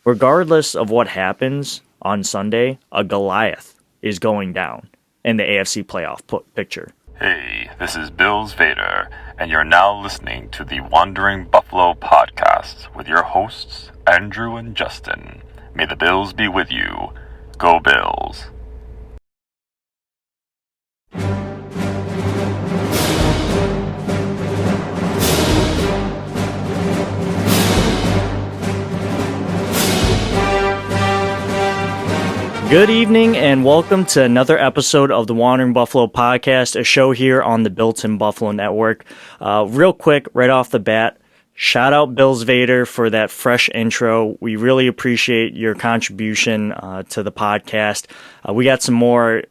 regardless of what happens on Sunday, a Goliath is going down in the AFC playoff picture. Hey, this is Bills Vader, and you're now listening to the Wandering Buffalo podcast with your hosts, Andrew and Justin. May the Bills be with you. Go Bills. Good evening and welcome to another episode of the Wandering Buffalo podcast, a show here on the Built-in Buffalo Network. Real quick, right off the bat, shout out Bills Vader for that fresh intro. We really appreciate your contribution to the podcast. We got some more,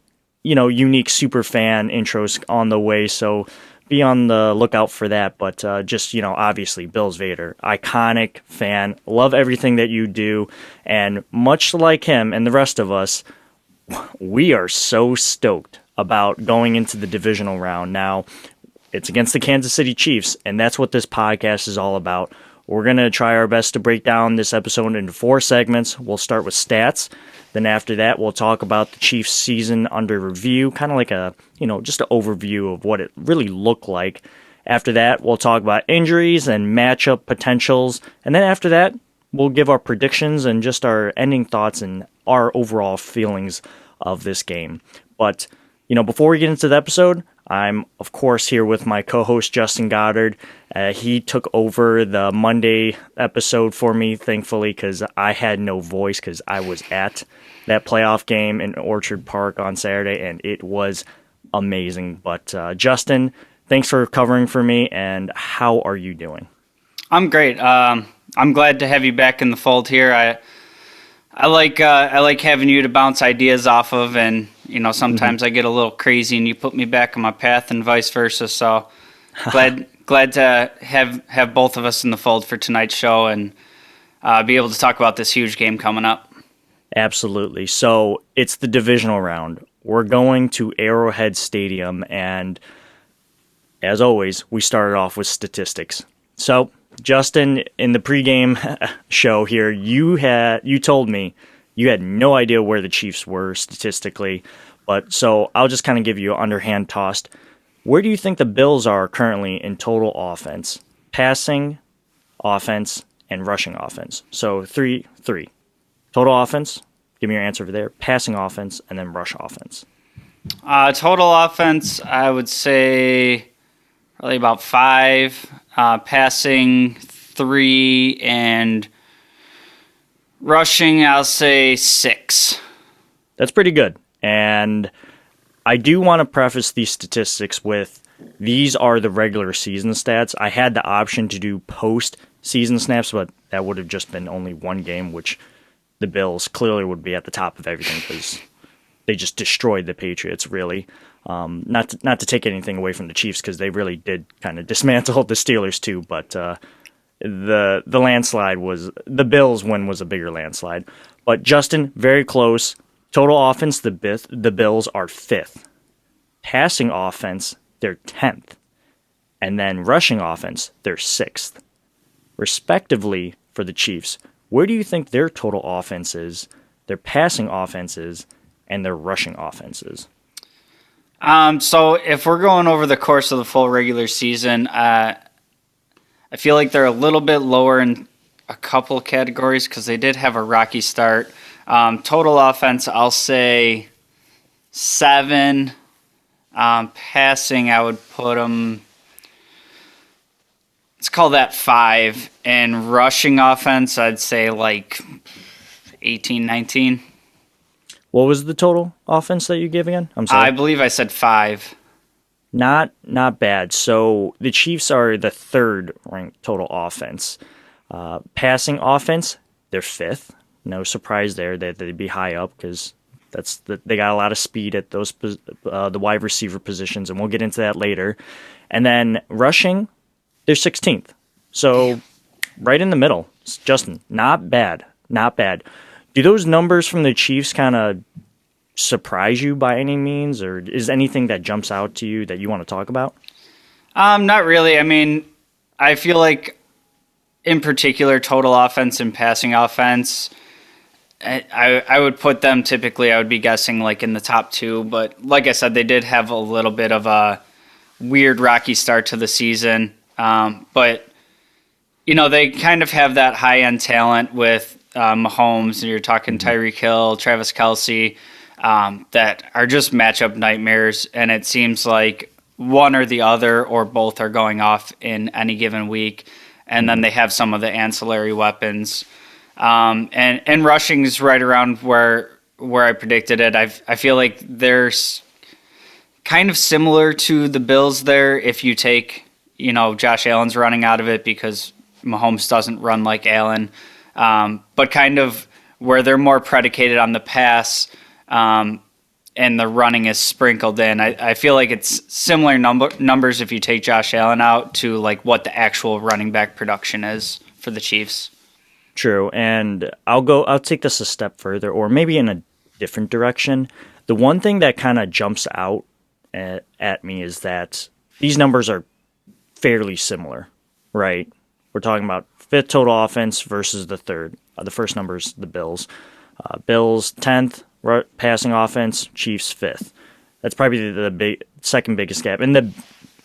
unique super fan intros on the way, so be on the lookout for that. But obviously, Bills Vader, iconic fan, love everything that you do. And much like him and the rest of us, we are so stoked about going into the divisional round. Now, it's against the Kansas City Chiefs, and that's what this podcast is all about. We're going to try our best to break down this episode into 4 segments. We'll start with stats. Then after that, we'll talk about the Chiefs season under review, kind of like just an overview of what it really looked like. After that, we'll talk about injuries and matchup potentials. And then after that, we'll give our predictions and just our ending thoughts and our overall feelings of this game. But, before we get into the episode, I'm, of course, here with my co-host, Justin Goddard. He took over the Monday episode for me, thankfully, because I had no voice because I was at that playoff game in Orchard Park on Saturday, and it was amazing. But, Justin, thanks for covering for me, and how are you doing? I'm great. I'm glad to have you back in the fold here. I like having you to bounce ideas off of, and sometimes I get a little crazy, and you put me back on my path, and vice versa. So glad to have both of us in the fold for tonight's show, and be able to talk about this huge game coming up. Absolutely. So it's the divisional round. We're going to Arrowhead Stadium, and as always, we started off with statistics. So, Justin, in the pregame show here, you told me you had no idea where the Chiefs were statistically, but so I'll just kind of give you an underhand toss. Where do you think the Bills are currently in total offense, passing offense, and rushing offense? So 3. Total offense, give me your answer over there, passing offense, and then rush offense. Total offense, I would say probably about 5. Passing 3, and rushing, I'll say 6. That's pretty good. And I do want to preface these statistics with these are the regular season stats. I had the option to do post-season snaps, but that would have just been only one game, which the Bills clearly would be at the top of everything because they just destroyed the Patriots, really. Not to take anything away from the Chiefs because they really did kind of dismantle the Steelers too, but the landslide was the Bills win was a bigger landslide. But Justin, very close. Total offense, the Bills are 5th. Passing offense, they're 10th, and then rushing offense, they're 6th, respectively for the Chiefs. Where do you think their total offense is, their passing offenses, and their rushing offenses? So if we're going over the course of the full regular season, I feel like they're a little bit lower in a couple of categories because they did have a rocky start. Total offense, I'll say 7. Passing, I would put them, let's call that 5. And rushing offense, I'd say like 18, 19. What was the total offense that you gave again? I'm sorry. I believe I said 5. Not bad. So the Chiefs are the 3rd ranked total offense. Passing offense, they're 5th. No surprise there that they'd be high up because they got a lot of speed at those the wide receiver positions, and we'll get into that later. And then rushing, they're 16th. So right in the middle. Justin, not bad. Do those numbers from the Chiefs kind of surprise you by any means, or is anything that jumps out to you that you want to talk about? Not really. I mean, I feel like in particular, total offense and passing offense, I would put them typically, I would be guessing like in the top 2, but like I said, they did have a little bit of a weird rocky start to the season. But they kind of have that high end talent with Mahomes, and you're talking Tyreek Hill, Travis Kelce, that are just matchup nightmares, and it seems like one or the other or both are going off in any given week, and then they have some of the ancillary weapons. And rushing is right around where I predicted it. I feel like there's kind of similar to the Bills there if you take, Josh Allen's running out of it because Mahomes doesn't run like Allen, but kind of where they're more predicated on the pass, and the running is sprinkled in. I feel like it's similar numbers if you take Josh Allen out to like what the actual running back production is for the Chiefs. True, and I'll take this a step further, or maybe in a different direction. The one thing that kind of jumps out at me is that these numbers are fairly similar, right? We're talking about 5th total offense versus the 3rd. The first number is the Bills. Bills 10th passing offense, Chiefs 5th. That's probably the second biggest gap. And the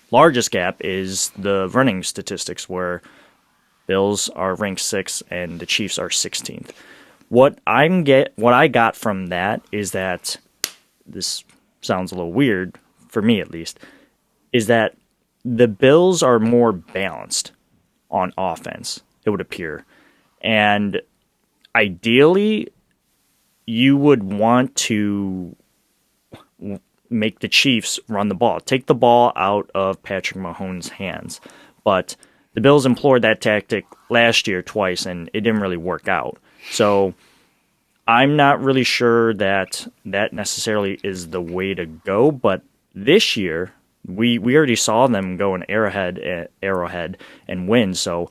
largest gap is the running statistics, where Bills are ranked 6th and the Chiefs are 16th. What I got from that is that, this sounds a little weird, for me at least, is that the Bills are more balanced on offense, it would appear. And ideally, you would want to make the Chiefs run the ball, take the ball out of Patrick Mahomes' hands. But the Bills employed that tactic last year twice, and it didn't really work out. So I'm not really sure that necessarily is the way to go. But this year, we already saw them go an Arrowhead and win. So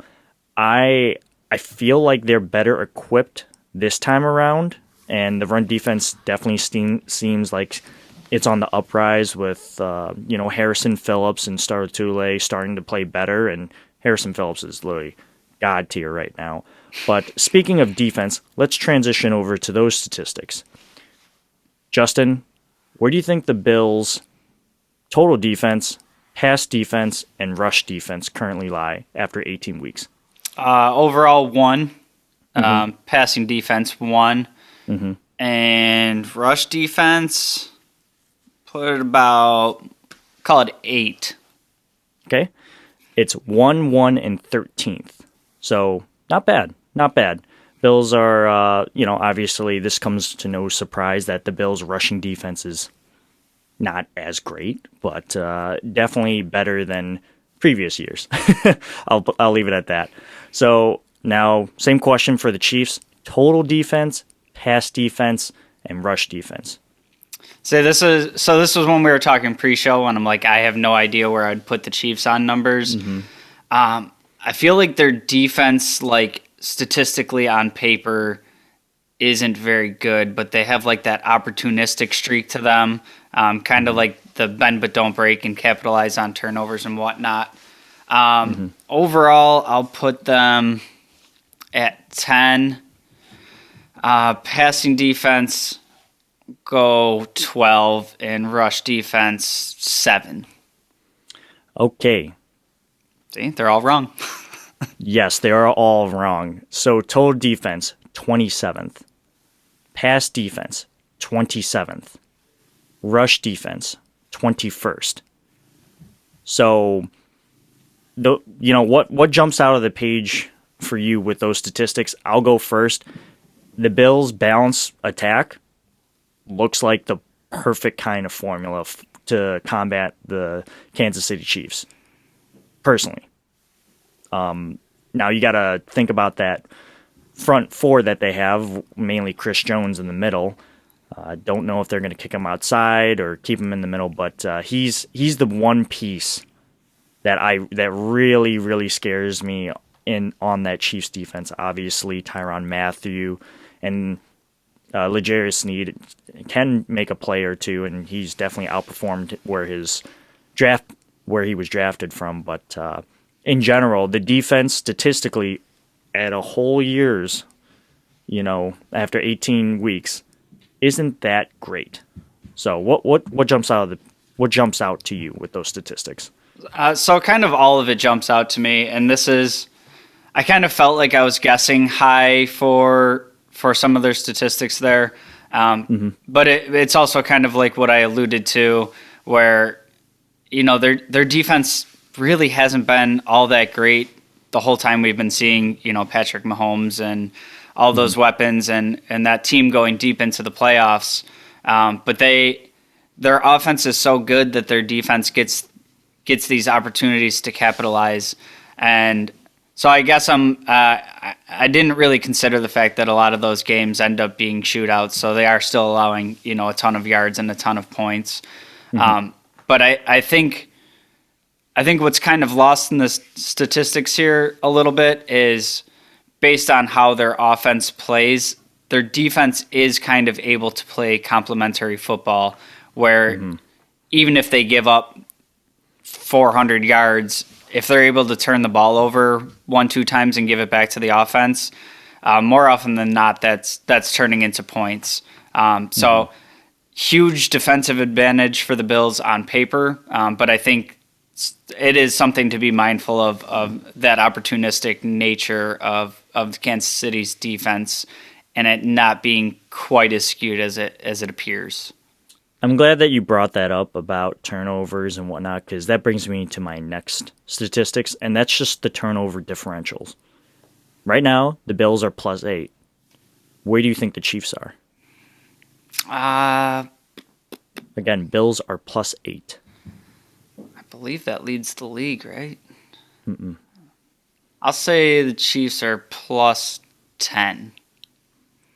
I feel like they're better equipped this time around, and the run defense definitely seems like it's on the uprise with Harrison Phillips and Star Lotulelei starting to play better, and Harrison Phillips is literally god tier right now. But speaking of defense, let's transition over to those statistics. Justin, where do you think the Bills' total defense, pass defense, and rush defense currently lie after 18 weeks? Overall, 1. Passing defense, 1. And rush defense, put it about, call it 8. Okay. It's 1, 1, and 13th. So not bad. Not bad. Bills are, obviously this comes to no surprise that the Bills' rushing defense is not as great, but definitely better than previous years. I'll leave it at that. So now, same question for the Chiefs. Total defense, pass defense, and rush defense. So this was when we were talking pre-show, and I'm like, I have no idea where I'd put the Chiefs on numbers. I feel like their defense, like statistically on paper, isn't very good, but they have like that opportunistic streak to them, kind of like the bend but don't break and capitalize on turnovers and whatnot. Overall, I'll put them at 10. Passing defense, go 12, and rush defense, 7. Okay. See, they're all wrong. Yes, they are all wrong. So total defense, 27th. Pass defense, 27th. Rush defense, 21st. So, what jumps out of the page for you with those statistics? I'll go first. The Bills' balance attack looks like the perfect kind of formula to combat the Kansas City Chiefs, personally. Now you got to think about that front four that they have, mainly Chris Jones in the middle. Don't know if they're going to kick him outside or keep him in the middle, but he's the one piece that really, really scares me on that Chiefs defense. Obviously, Tyrann Mathieu and L'Jarius Sneed can make a play or two, and he's definitely outperformed where he was drafted from. But in general, the defense statistically at a whole year's after 18 weeks isn't that great. So what jumps out to you with those statistics? So kind of all of it jumps out to me, and I kind of felt like I was guessing high for some of their statistics there. But it's also kind of like what I alluded to, where, their defense really hasn't been all that great the whole time we've been seeing, Patrick Mahomes and all those weapons and that team going deep into the playoffs. But their offense is so good that their defense gets these opportunities to capitalize. And so I guess I didn't really consider the fact that a lot of those games end up being shootouts, so they are still allowing a ton of yards and a ton of points. But I think what's kind of lost in the statistics here a little bit is based on how their offense plays, their defense is kind of able to play complementary football, where even if they give up 400 yards, if they're able to turn the ball over 1-2 times and give it back to the offense, more often than not, that's turning into points. So huge defensive advantage for the Bills on paper, but I think it is something to be mindful of that opportunistic nature of Kansas City's defense and it not being quite as skewed as it appears. I'm glad that you brought that up about turnovers and whatnot, because that brings me to my next statistics, and that's just the turnover differentials. Right now, the Bills are +8. Where do you think the Chiefs are? Again, Bills are +8. I believe that leads the league, right? I'll say the Chiefs are +10.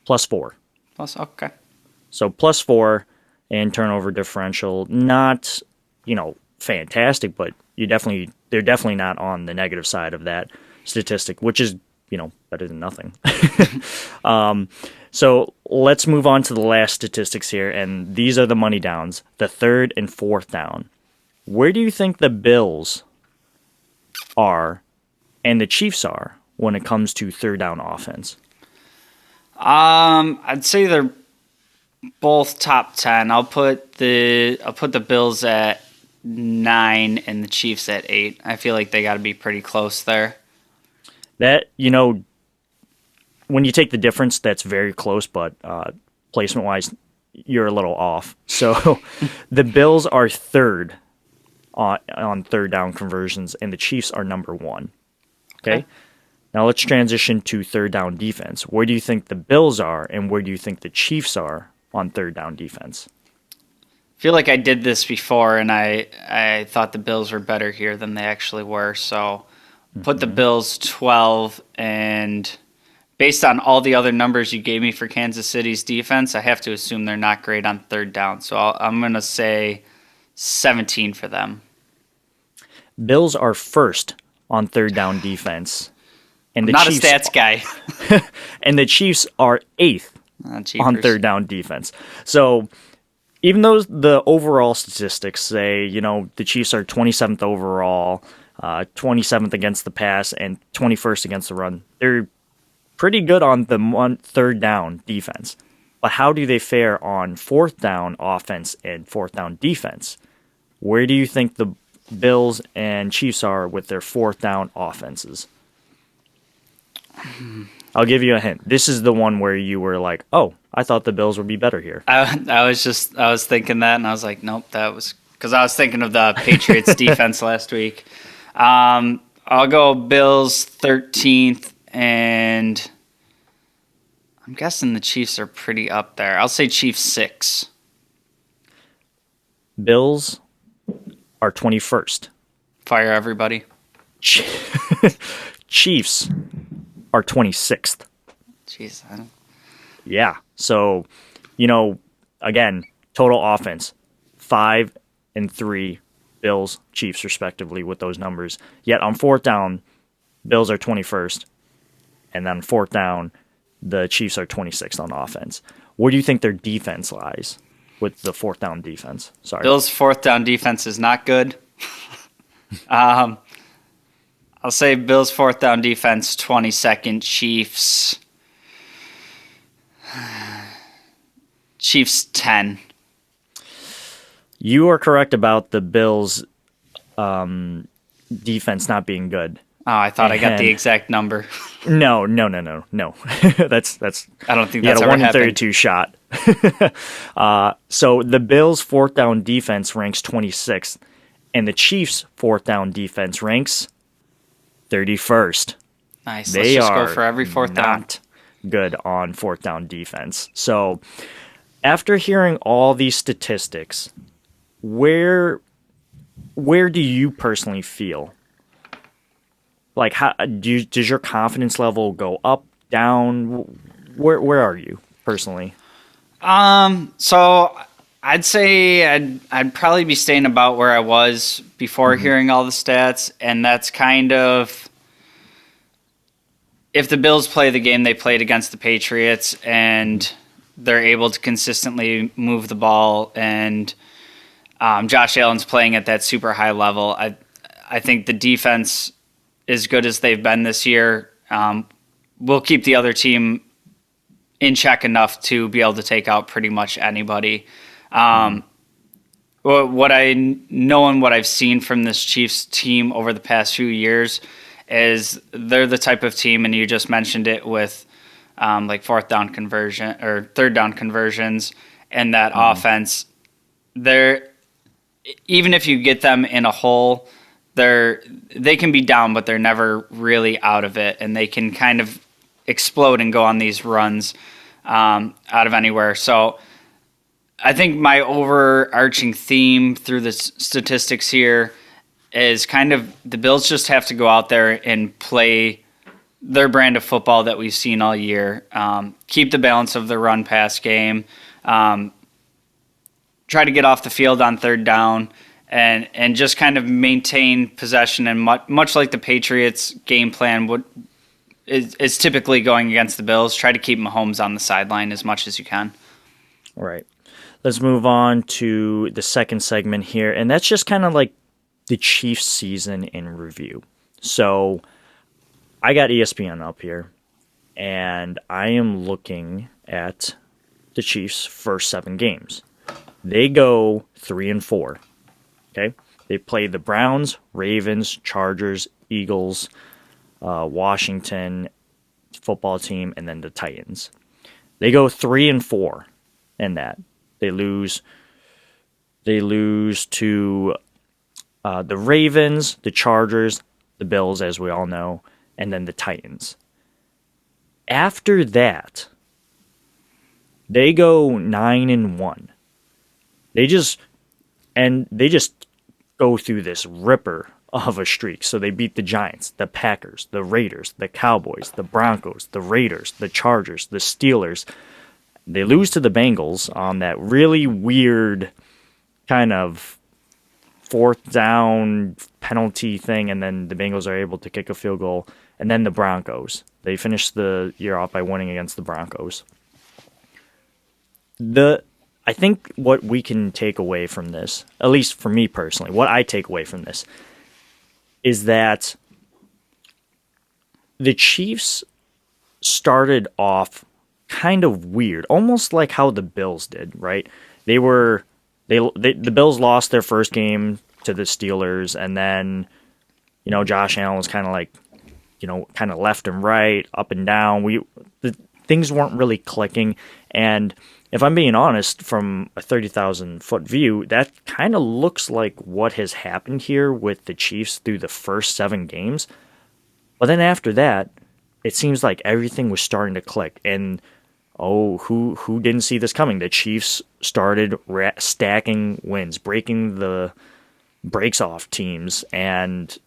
+4. Okay. So +4 and turnover differential, not, fantastic, but they're definitely not on the negative side of that statistic, which is, better than nothing. So let's move on to the last statistics here, and these are the money downs, the third and fourth down. Where do you think the Bills are and the Chiefs are when it comes to third down offense? I'd say they're both top 10. I'll put the Bills at 9 and the Chiefs at 8. I feel like they got to be pretty close there. That, when you take the difference, that's very close, but placement-wise, you're a little off. So the Bills are third on third down conversions, and the Chiefs are number 1. Okay? Now let's transition to third down defense. Where do you think the Bills are, and where do you think the Chiefs are on third down defense? I feel like I did this before, and I thought the Bills were better here than they actually were. So put the Bills 12, and based on all the other numbers you gave me for Kansas City's defense, I have to assume they're not great on third down. So I'm going to say 17 for them. Bills are first on third down defense. And not Chiefs, a stats guy. And the Chiefs are 8th on third down defense. So even though the overall statistics say, the Chiefs are 27th overall, 27th against the pass, and 21st against the run, they're pretty good on the third down defense. But how do they fare on fourth down offense and fourth down defense? Where do you think the Bills and Chiefs are with their fourth down offenses? I'll give you a hint. This is the one where you were like, "Oh, I thought the Bills would be better here." I was thinking that, and I was like, "Nope, that was," because I was thinking of the Patriots defense last week. I'll go Bills 13th, and I'm guessing the Chiefs are pretty up there. I'll say Chiefs 6. Bills are 21st. Fire everybody. Chiefs are 26th. Jeez. Yeah. So, again, total offense, 5 and 3 Bills, Chiefs, respectively, with those numbers. Yet on fourth down, Bills are 21st. And then fourth down, the Chiefs are 26th on offense. Where do you think their defense lies with the fourth down defense? Sorry. Bills' fourth down defense is not good. I'll say Bills' fourth down defense, 22nd. Chiefs Chiefs 10. You are correct about the Bills' defense not being good. Oh, I thought I got the exact number. No. that's. I don't think you that's had a ever 1 in happened. 32 shot. So the Bills' fourth down defense ranks 26th, and the Chiefs' fourth down defense ranks 31st. Nice. They Let's just are go for every fourth down. not good on fourth down defense. So after hearing all these statistics, where do you personally feel? Like, how does your confidence level go up, down? Where are you personally? So I'd say I'd probably be staying about where I was before hearing all the stats, and that's kind of if the Bills play the game they played against the Patriots and they're able to consistently move the ball, and Josh Allen's playing at that super high level, I think the defense, as good as they've been this year, will keep the other team in check enough to be able to take out pretty much anybody. What I know and what I've seen from this Chiefs team over the past few years is they're the type of team, and you just mentioned it with like fourth down conversion or third down conversions and that offense. They're, even if you get them in a hole, they can be down, but they're never really out of it, and they can kind of explode and go on these runs out of anywhere. So I think my overarching theme through the statistics here is kind of the Bills just have to go out there and play their brand of football that we've seen all year. Keep the balance of the run-pass game. Try to get off the field on third down. And just kind of maintain possession, and much like the Patriots' game plan is typically going against the Bills, try to keep Mahomes on the sideline as much as you can. All right. Let's move on to the second segment here, and that's just kind of like the Chiefs season in review. So I got ESPN up here, and I am looking at the Chiefs' first 7 games. They go 3-4. Okay, they play the Browns, Ravens, Chargers, Eagles, Washington football team, and then the Titans. They go 3-4 in that. They lose to the Ravens, the Chargers, the Bills, as we all know, and then the Titans. After that, they go 9-1. They just go through this ripper of a streak. So they beat the Giants, the Packers, the Raiders, the Cowboys, the Broncos, the Raiders, the Chargers, the Steelers. They lose to the Bengals on that really weird kind of fourth down penalty thing, and then the Bengals are able to kick a field goal. And then the Broncos. They finish the year off by winning against the Broncos. I think what we can take away from this, at least for me personally, what I take away from this, is that the Chiefs started off kind of weird, almost like how the Bills did, right? The Bills lost their first game to the Steelers, and then, Josh Allen was kind of like, kind of left and right, up and down. Things weren't really clicking, and if I'm being honest, from a 30,000-foot view, that kind of looks like what has happened here with the Chiefs through the first 7 games. But then after that, it seems like everything was starting to click. And, who didn't see this coming? The Chiefs started stacking wins, breaking the brakes off teams, and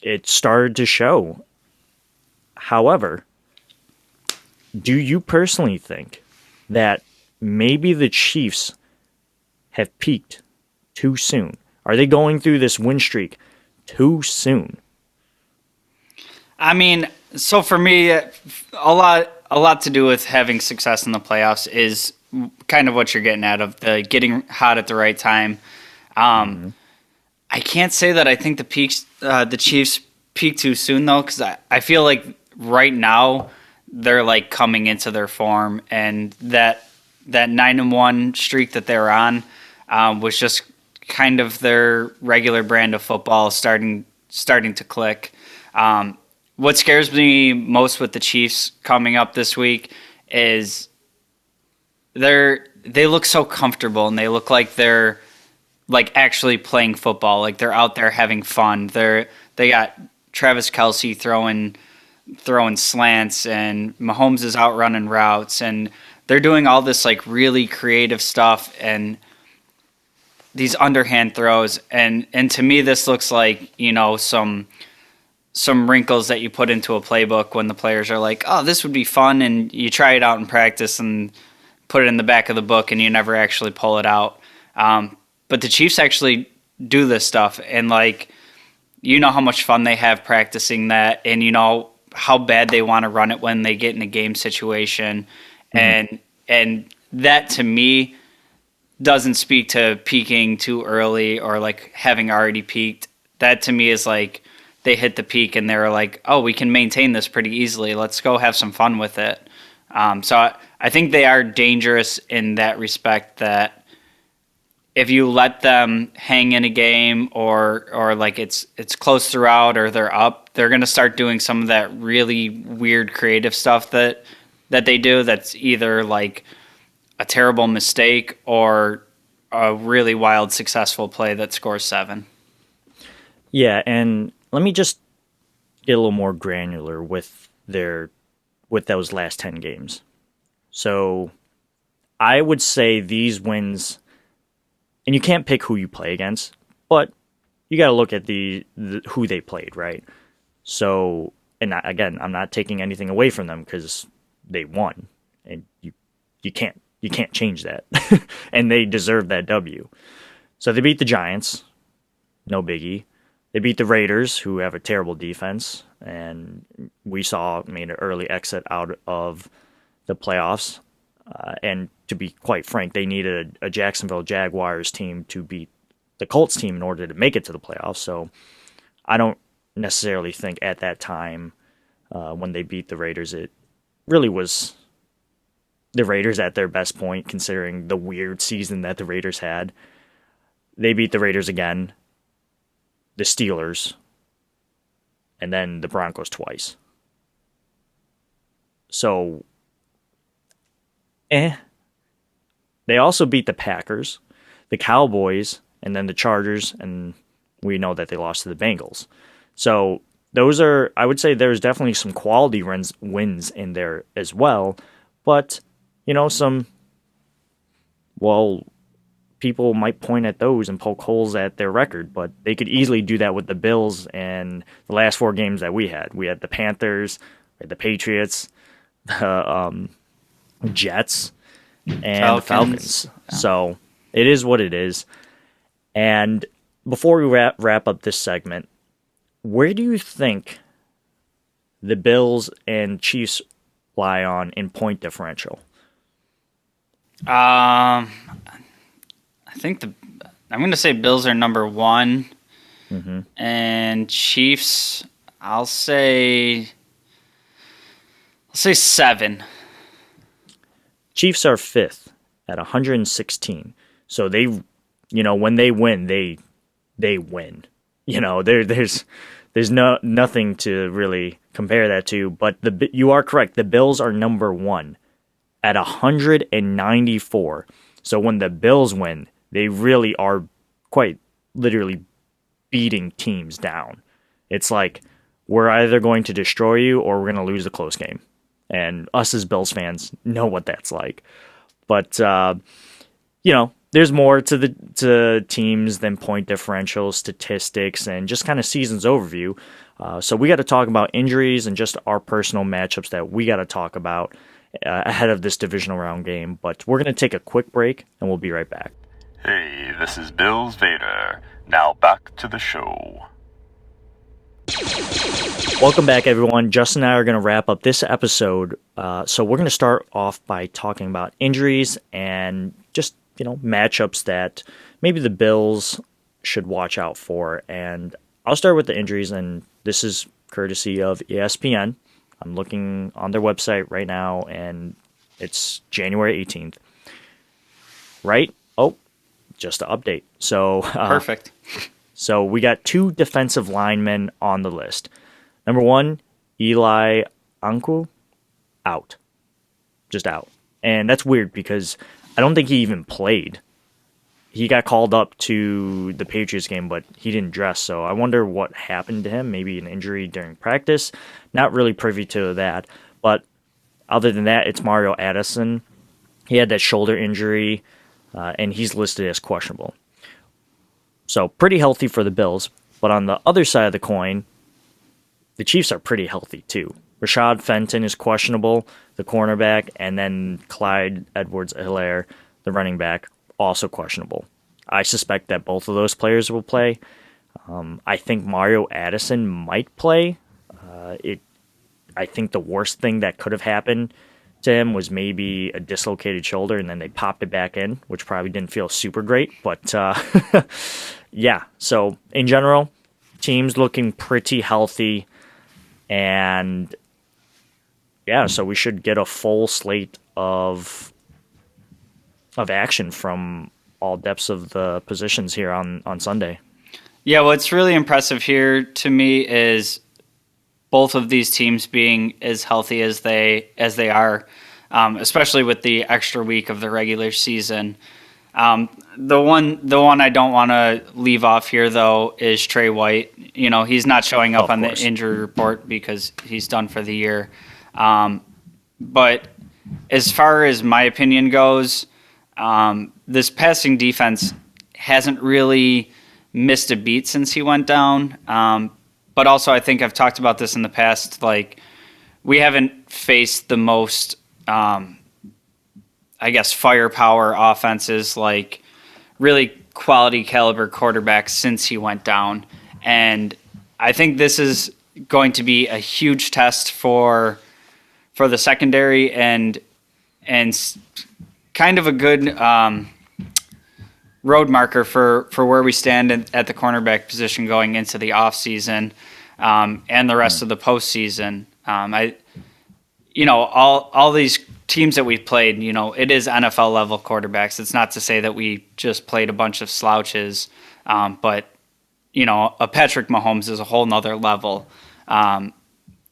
it started to show. However, do you personally think that maybe the Chiefs have peaked too soon? Are they going through this win streak too soon? I mean, so for me, a lot to do with having success in the playoffs is kind of what you're getting at, of the getting hot at the right time. I can't say that I think the Chiefs peaked too soon, though, because I feel like right now they're like coming into their form, and that that 9-1 streak that they were on was just kind of their regular brand of football starting to click. What scares me most with the Chiefs coming up this week is they look so comfortable, and they look like they're like actually playing football, like they're out there having fun. They got Travis Kelce throwing slants, and Mahomes is out running routes, and they're doing all this like really creative stuff and these underhand throws, and to me this looks like, you know, some wrinkles that you put into a playbook when the players are like, oh, this would be fun, and you try it out in practice and put it in the back of the book, and you never actually pull it out. But the Chiefs actually do this stuff, and like, you know how much fun they have practicing that, and you know how bad they want to run it when they get in a game situation, and that to me doesn't speak to peaking too early or like having already peaked. That to me is like they hit the peak and they're like, oh, we can maintain this pretty easily. Let's go have some fun with it. So I think they are dangerous in that respect, that if you let them hang in a game or like it's close throughout or they're up, they're going to start doing some of that really weird creative stuff that they do that's either like a terrible mistake or a really wild successful play that scores 7. Yeah, and let me just get a little more granular with those last 10 games. So I would say these wins, and you can't pick who you play against, but you got to look at the who they played, right? So, and again, I'm not taking anything away from them because they won, and you can't change that, and they deserve that W. So they beat the Giants, no biggie. They beat the Raiders, who have a terrible defense, and we saw made an early exit out of the playoffs. And to be quite frank, they needed a Jacksonville Jaguars team to beat the Colts team in order to make it to the playoffs. So I don't necessarily think at that time when they beat the Raiders, it really was the Raiders at their best point, considering the weird season that the Raiders had. They beat the Raiders again, the Steelers, and then the Broncos twice. So, They also beat the Packers, the Cowboys, and then the Chargers, and we know that they lost to the Bengals. So those are, I would say there's definitely some quality wins in there as well, but, you know, people might point at those and poke holes at their record, but they could easily do that with the Bills and the last 4 games that we had. We had the Panthers, we had the Patriots, the Jets, and the Falcons. Yeah. So it is what it is. And before we wrap up this segment, where do you think the Bills and Chiefs lie on in point differential? I think I'm going to say Bills are number 1, and Chiefs, I'll say 7. Chiefs are 5th at 116. So they, you know, when they win, they win. You know, there's nothing to really compare that to. But you are correct. The Bills are number 1 at 194. So when the Bills win, they really are quite literally beating teams down. It's like, we're either going to destroy you or we're going to lose the close game. And us as Bills fans know what that's like. But, you know, there's more to teams than point differential, statistics, and just kind of season's overview. So we got to talk about injuries and just our personal matchups that we got to talk about ahead of this divisional round game. But we're going to take a quick break, and we'll be right back. Hey, this is Bills Vader. Now back to the show. Welcome back, everyone. Justin and I are going to wrap up this episode. So we're going to start off by talking about injuries and just, you know, matchups that maybe the Bills should watch out for. And I'll start with the injuries, and this is courtesy of ESPN. I'm looking on their website right now, and it's January 18th. right? Oh, just to update. So Perfect. So we got 2 defensive linemen on the list. Number 1, Eli Anku, out. Just out. And that's weird because I don't think he even played. He got called up to the Patriots game, but he didn't dress. So I wonder what happened to him. Maybe an injury during practice. Not really privy to that. But other than that, it's Mario Addison. He had that shoulder injury, and he's listed as questionable. So pretty healthy for the Bills. But on the other side of the coin, the Chiefs are pretty healthy too. Rashad Fenton is questionable, the cornerback, and then Clyde Edwards-Helaire, the running back, also questionable. I suspect that both of those players will play. I think Mario Addison might play. I think the worst thing that could have happened to him was maybe a dislocated shoulder, and then they popped it back in, which probably didn't feel super great. But yeah, so in general, team's looking pretty healthy, and yeah, so we should get a full slate of action from all depths of the positions here on Sunday. Yeah, what's really impressive here to me is both of these teams being as healthy as they are, especially with the extra week of the regular season. The one I don't want to leave off here though is Trey White. You know, he's not showing up on the injury report because he's done for the year. But as far as my opinion goes, this passing defense hasn't really missed a beat since he went down. But also, I think I've talked about this in the past. Like, we haven't faced the most, I guess, firepower offenses, like really quality caliber quarterbacks since he went down. And I think this is going to be a huge test for the secondary and kind of a good road marker for where we stand at the cornerback position going into the offseason and the rest of the postseason. All these teams that we've played, it is NFL level quarterbacks. It's not to say that we just played a bunch of slouches, but a Patrick Mahomes is a whole nother level.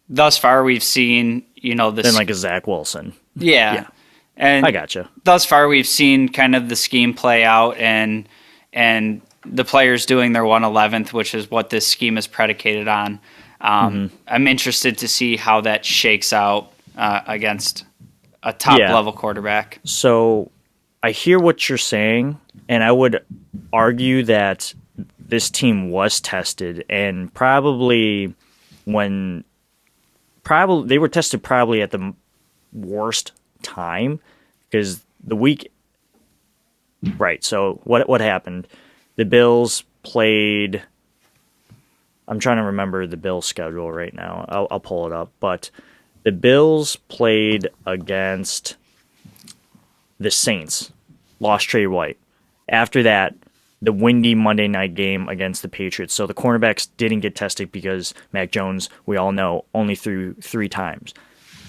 Thus far, we've seen, this. Then like a Zach Wilson. Yeah. And I gotcha. Thus far, we've seen kind of the scheme play out and the players doing their 111th, which is what this scheme is predicated on. I'm interested to see how that shakes out against a top-level quarterback. So I hear what you're saying, and I would argue that this team was tested, and probably they were tested probably at the worst time, because the week right, so what happened, the Bills played, I'm trying to remember the Bills schedule right now, I'll pull it up, but the Bills played against the Saints, lost Trey White. After that, the windy Monday night game against the Patriots. So the cornerbacks didn't get tested because Mac Jones, we all know, only threw 3 times.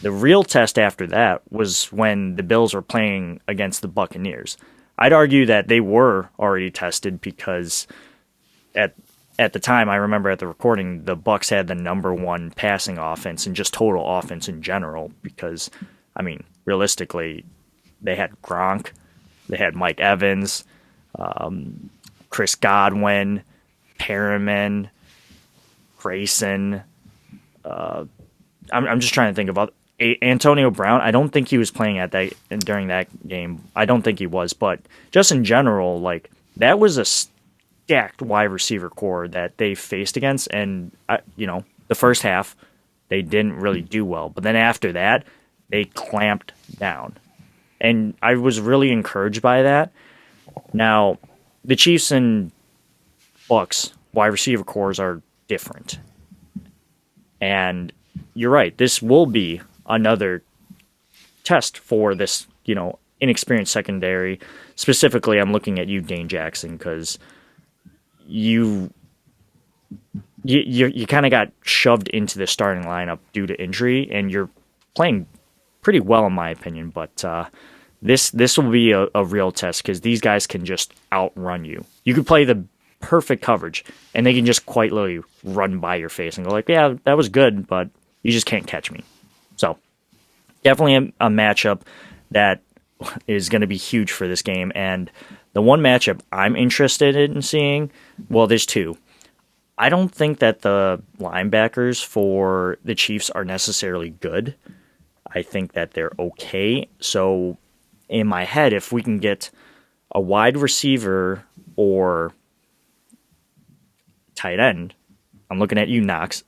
The real test after that was when the Bills were playing against the Buccaneers. I'd argue that they were already tested because at the time, I remember at the recording, the Bucs had the number 1 passing offense and just total offense in general because, I mean, realistically, they had Gronk, they had Mike Evans, Chris Godwin, Perriman, Grayson. I'm just trying to think of Antonio Brown. I don't think he was playing during that game. I don't think he was, but just in general, like that was a stacked wide receiver core that they faced against, and the first half they didn't really do well, but then after that they clamped down, and I was really encouraged by that. Now, the Chiefs and Bucs wide receiver cores are different, and you're right. This will be another test for this, inexperienced secondary. Specifically, I'm looking at you, Dane Jackson, because you kind of got shoved into the starting lineup due to injury, and you're playing pretty well in my opinion. But this will be a real test because these guys can just outrun you. You could play the perfect coverage, and they can just quite literally run by your face and go like, yeah, that was good, but you just can't catch me. So definitely a matchup that is going to be huge for this game. And the one matchup I'm interested in seeing, well, there's two. I don't think that the linebackers for the Chiefs are necessarily good. I think that they're okay. So in my head, if we can get a wide receiver or tight end, I'm looking at you, Knox,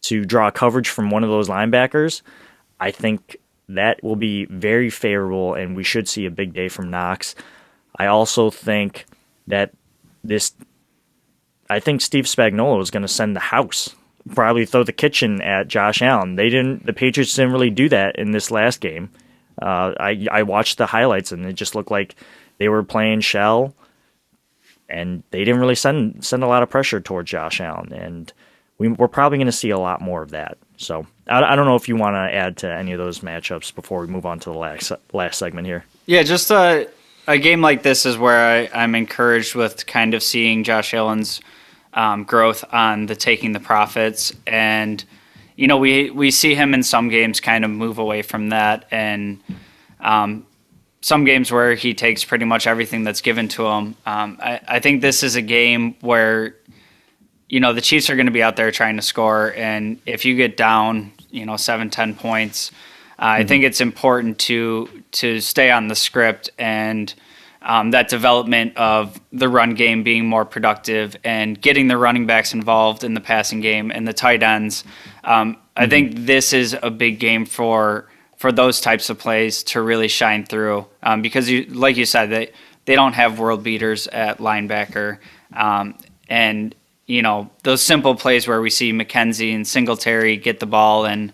to draw coverage from one of those linebackers, I think that will be very favorable, and we should see a big day from Knox. I also think that I think Steve Spagnuolo is going to send the house, probably throw the kitchen at Josh Allen. The Patriots didn't really do that in this last game. I watched the highlights, and it just looked like they were playing shell, and they didn't really send a lot of pressure towards Josh Allen, and we're probably going to see a lot more of that. So I don't know if you want to add to any of those matchups before we move on to the last segment here. Yeah, just a game like this is where I'm encouraged with kind of seeing Josh Allen's growth on the taking the profits. And, we see him in some games kind of move away from that. And some games where he takes pretty much everything that's given to him. I think this is a game where, the Chiefs are going to be out there trying to score. And if you get down, 7-10 points, I think it's important to stay on the script and that development of the run game being more productive and getting the running backs involved in the passing game and the tight ends. I think this is a big game for those types of plays to really shine through because, like you said, they don't have world beaters at linebacker. And, those simple plays where we see McKenzie and Singletary get the ball, and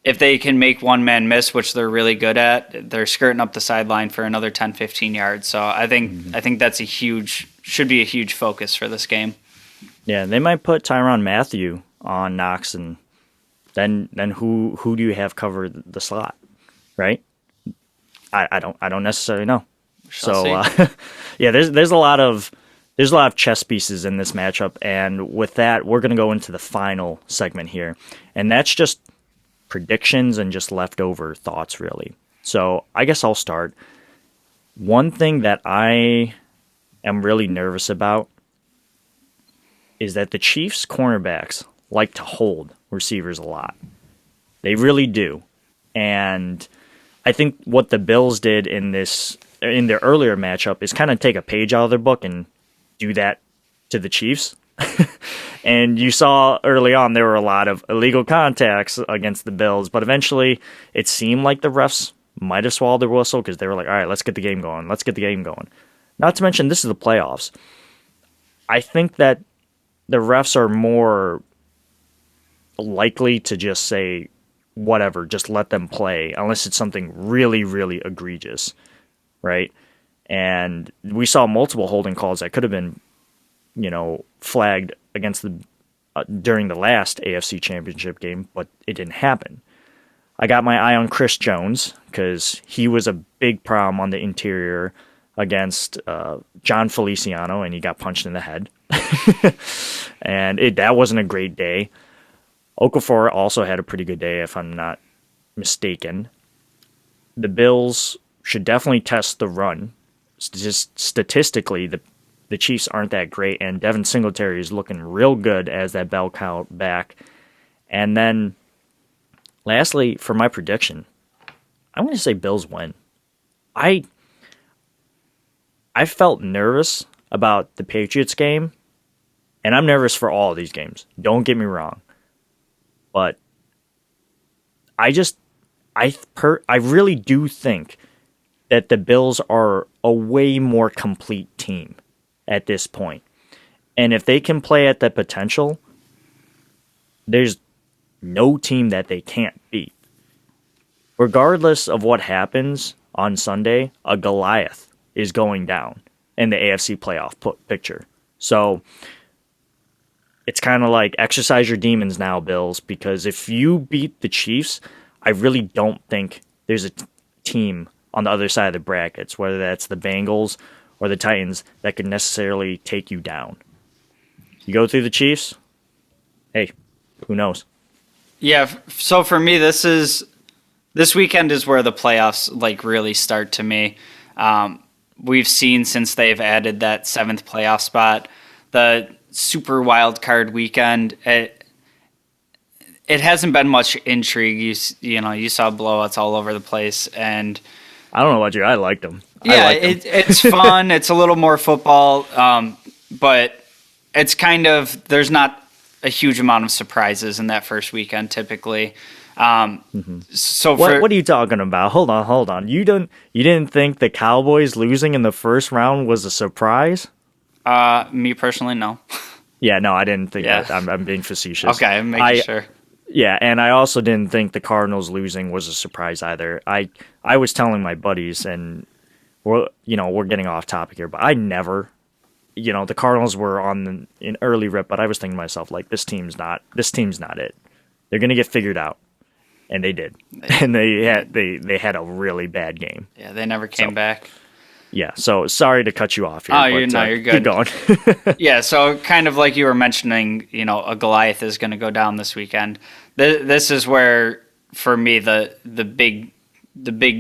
if they can make one man miss, which they're really good at, they're skirting up the sideline for another 10, 15 yards. So I think that's should be a huge focus for this game. Yeah, they might put Tyrann Mathieu on Knox, and then who do you have cover the slot, right? I don't necessarily know. Yeah, there's a lot of chess pieces in this matchup, and with that, we're going to go into the final segment here, and that's just predictions and just leftover thoughts, really. So I guess I'll start. One thing that I am really nervous about is that the Chiefs cornerbacks like to hold receivers a lot. They really do. And I think what the Bills did in their earlier matchup is kind of take a page out of their book and do that to the Chiefs. And you saw early on there were a lot of illegal contacts against the Bills, but eventually it seemed like the refs might have swallowed their whistle because they were like, all right, let's get the game going. Not to mention, this is the playoffs. I think that the refs are more likely to just say, whatever, just let them play, unless it's something really, really egregious, right? And we saw multiple holding calls that could have been, flagged against during the last AFC Championship game, but it didn't happen. I got my eye on Chris Jones because he was a big problem on the interior against John Feliciano, and he got punched in the head. And that wasn't a great day. Okafor also had a pretty good day, if I'm not mistaken. The Bills should definitely test the run. Statistically, the Chiefs aren't that great, and Devin Singletary is looking real good as that bell cow back. And then, lastly, for my prediction, I'm going to say Bills win. I felt nervous about the Patriots game, and I'm nervous for all of these games. Don't get me wrong. But I really do think that the Bills are a way more complete team at this point. And if they can play at that potential, there's no team that they can't beat. Regardless of what happens on Sunday, a Goliath is going down in the AFC playoff picture. So it's kind of like exercise your demons now, Bills, because if you beat the Chiefs, I really don't think there's a team on the other side of the brackets, whether that's the Bengals or the Titans, that could necessarily take you down. You go through the Chiefs, hey, who knows? Yeah, so for me, this weekend is where the playoffs like really start to me. We've seen since they've added that 7th playoff spot, the super wild card weekend. It hasn't been much intrigue. You saw blowouts all over the place, and I don't know about you. I liked them. Yeah, it's fun. It's a little more football, but it's kind of there's not a huge amount of surprises in that first weekend typically. So what are you talking about? Hold on. You didn't think the Cowboys losing in the first round was a surprise? Me personally, no. Yeah, no, I didn't think that. I'm being facetious. Okay, I'm making sure. Yeah, and I also didn't think the Cardinals losing was a surprise either. I was telling my buddies, and we're getting off topic here, but I never, the Cardinals were on an early rip, but I was thinking to myself, like, this team's not it. They're gonna get figured out, and they did, and they had a really bad game. Yeah, they never came back. Yeah, so sorry to cut you off here. Oh, you're good. Keep going. Yeah, so kind of like you were mentioning, a Goliath is going to go down this weekend. This is where, for me, the big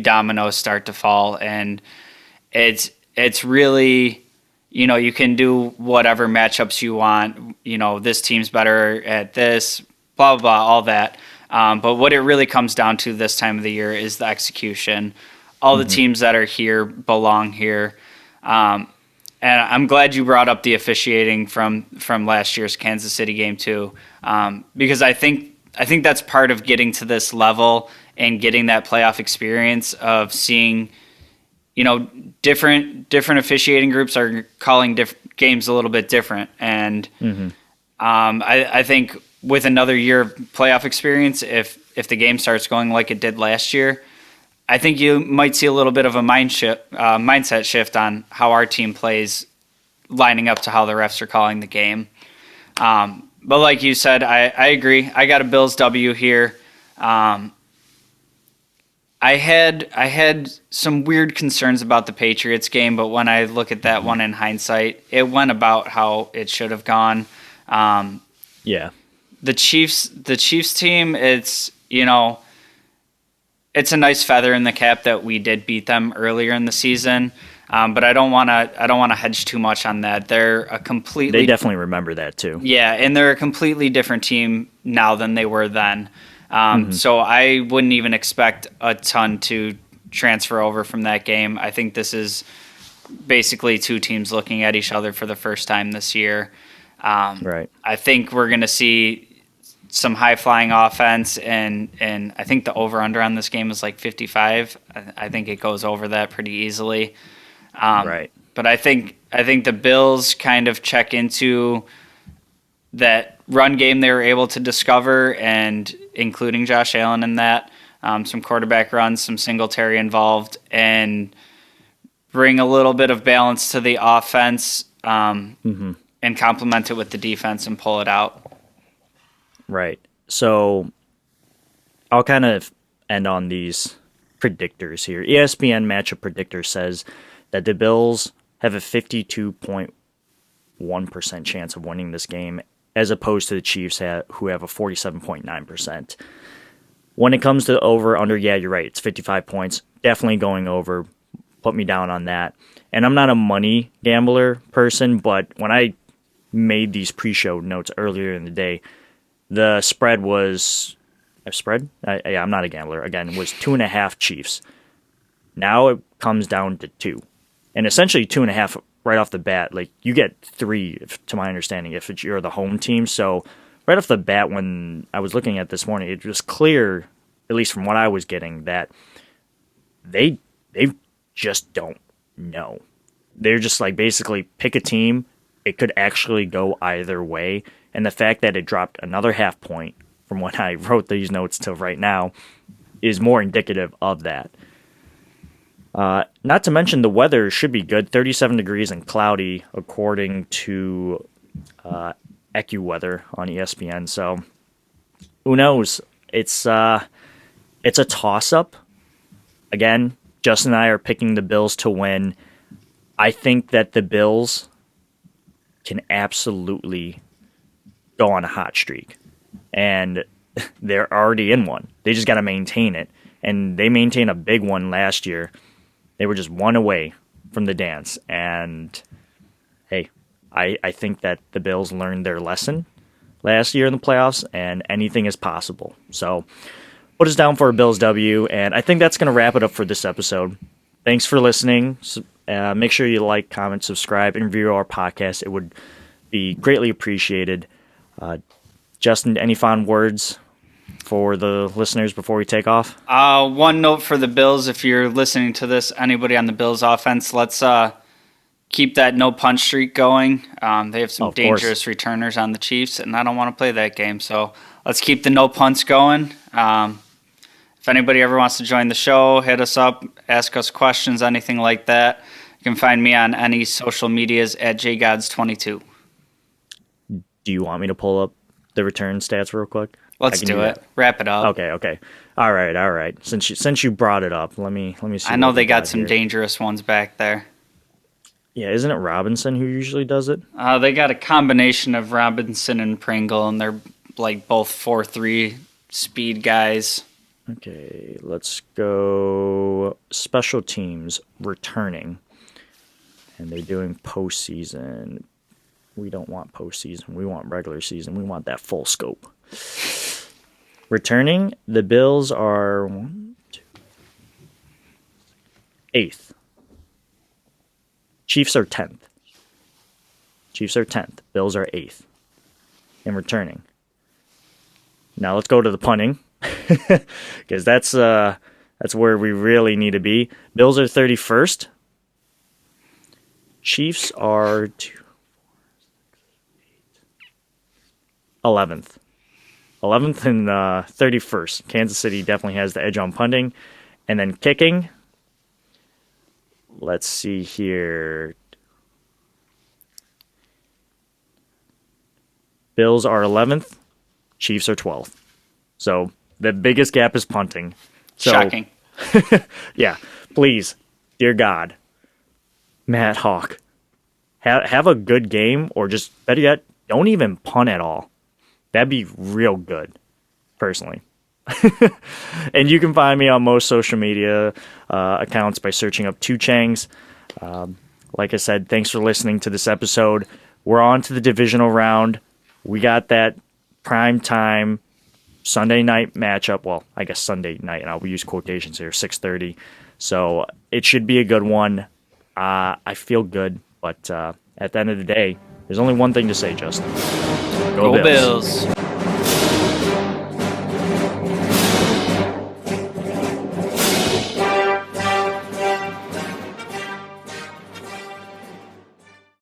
dominoes start to fall, and it's really, you can do whatever matchups you want. This team's better at this, blah blah blah, all that. But what it really comes down to this time of the year is the execution. All the teams that are here belong here. And I'm glad you brought up the officiating from last year's Kansas City game too, because I think that's part of getting to this level and getting that playoff experience of seeing, different officiating groups are calling games a little bit different. And I think with another year of playoff experience, if the game starts going like it did last year, I think you might see a little bit of a mindset shift on how our team plays, lining up to how the refs are calling the game. But like you said, I agree. I got a Bills W here. I had some weird concerns about the Patriots game, but when I look at that one in hindsight, it went about how it should have gone. Yeah. The Chiefs team, it's a nice feather in the cap that we did beat them earlier in the season, but I don't want to hedge too much on that. They definitely remember that too. Yeah, and they're a completely different team now than they were then. So I wouldn't even expect a ton to transfer over from that game. I think this is basically two teams looking at each other for the first time this year. Right. I think we're going to see some high-flying offense, and I think the over-under on this game is like 55. I think it goes over that pretty easily. Right. But I think the Bills kind of check into that run game they were able to discover, and including Josh Allen in that, some quarterback runs, some Singletary involved, and bring a little bit of balance to the offense and complement it with the defense and pull it out. Right. So I'll kind of end on these predictors here. ESPN matchup predictor says that the Bills have a 52.1% chance of winning this game, as opposed to the Chiefs who have a 47.9%. When it comes to over/under, yeah, you're right. It's 55 points. Definitely going over. Put me down on that. And I'm not a money gambler person, but when I made these pre-show notes earlier in the day, the spread was I'm not a gambler. Again, it was 2.5 Chiefs. Now it comes down to 2, and essentially 2.5 right off the bat. Like, you get 3, to my understanding, if you're the home team. So right off the bat, when I was looking at this morning, it was clear, at least from what I was getting, that they just don't know. They're just like, basically pick a team. It could actually go either way. And the fact that it dropped another half point from when I wrote these notes till right now is more indicative of that. Not to mention the weather should be good, 37 degrees and cloudy, according to AccuWeather on ESPN. So who knows? It's a toss-up. Again, Justin and I are picking the Bills to win. I think that the Bills can absolutely go on a hot streak. And they're already in one. They just got to maintain it. And they maintained a big one last year. They were just one away from the dance. And, hey, I think that the Bills learned their lesson last year in the playoffs, and anything is possible. So put us down for a Bills W, and I think that's going to wrap it up for this episode. Thanks for listening. Make sure you like, comment, subscribe, and review our podcast. It would be greatly appreciated. Justin, any final words for the listeners before we take off? One note for the Bills, if you're listening to this, anybody on the Bills offense, let's keep that no punch streak going. They have some dangerous returners on the Chiefs, and I don't want to play that game. So let's keep the no punts going. If anybody ever wants to join the show, hit us up, ask us questions, anything like that. You can find me on any social medias at jgods22. Do you want me to pull up the return stats real quick? Let's do it. Wrap it up. Okay. All right. Since you brought it up, let me see. I know they got some dangerous ones back there. Yeah, isn't it Robinson who usually does it? They got a combination of Robinson and Pringle, and they're like both 4.3 speed guys. Okay, let's go special teams returning. And they're doing postseason. We don't want postseason. We want regular season. We want that full scope. Returning, the Bills are 8th. Chiefs are 10th. Bills are 8th. In returning. Now let's go to the punting. Because that's where we really need to be. Bills are 31st. Chiefs are 11th. 11th and 31st. Kansas City definitely has the edge on punting. And then kicking. Let's see here. Bills are 11th. Chiefs are 12th. So the biggest gap is punting. So, shocking. Yeah. Please, dear God, Matt Hawk, have a good game, or just better yet, don't even punt at all. That'd be real good, personally. And you can find me on most social media accounts by searching up Two Changs. Like I said, thanks for listening to this episode. We're on to the divisional round. We got that prime time Sunday night matchup. Well, I guess Sunday night, and I'll use quotations here, 6:30. So it should be a good one. I feel good, but at the end of the day, there's only one thing to say, Justin. Go Bills.